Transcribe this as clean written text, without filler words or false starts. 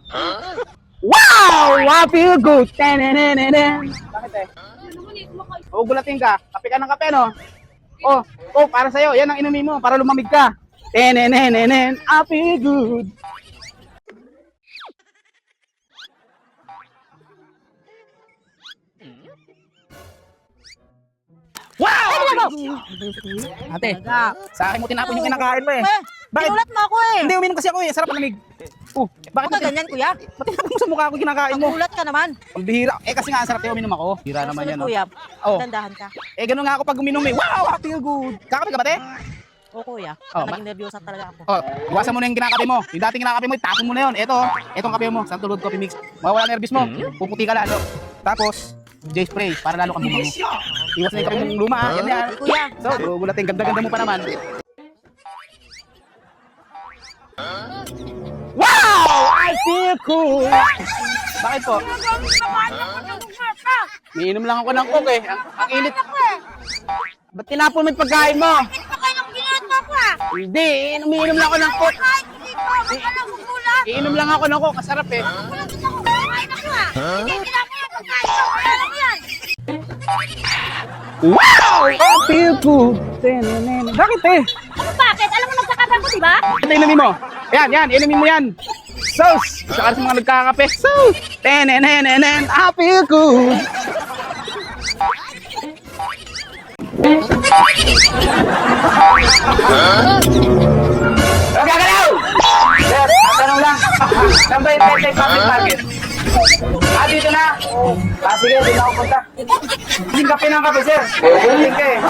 Wow! I feel good. Tenenenenen. Bakit eh? O, gulatin ka. Kape ka ng kape, no? Oh, para sa'yo. Yan ang inumin mo para lumamig ka. Tenenenenen. I feel good. Wow! Ate, sa akin mo tinapon yung kinakain mo eh. Bakit? Pinulat mo ako eh. Hindi, uminom kasi ako eh. Sarap malamig. Bakit Bakit ganyan, kuya? Ba't tinapon mo sa mukha ko yung kinakain mo? Gulat ka naman. Ang bihira. Eh kasi nga, sarap tayo uminom ako. Bihira naman yan. Kuya, Oh. dandahan ka. Eh, ganun nga ako pag uminom eh. Wow, I feel good. Kakape ka ba, te? O kuya, Oh, naging nervyosa talaga ako. Iwasan mo na yung kinakape mo. Yung dating kinakape mo, itapon mo na yun. Etong kape mo. Santulod Coffee Mix. Mawawala nervous mo. Puputi ka lalo. Tapos, J-spray para lalo kang bumango. Iwas na yung kape mong luma. Yan yan. Kuya, So, gulatin. Ganda-ganda mo pa naman. Wow! I feel cool! Bakit po? Miinom lang ako ng coke eh. Ang init. Ba't tinapon mo yung pagkain mo? Hindi, umiinom lang ako ng coke. Iinom lang ako ng coke, kasarap eh. Wow! I feel good! Bakit eh? Bakit? Alam mo nagkakape ko, di ba? Ito inumin mo. Yan, inumin mo yan. Sauce! Saka sa mga nagkakape. Sauce! Tenenenenen, I feel good! Gagalaw! Sir, tanong lang. Saan ba yung Tete Public Market? Dito na. Sige, dito na ako punta. Hindi kape ng kape, sir. Hindi ka eh.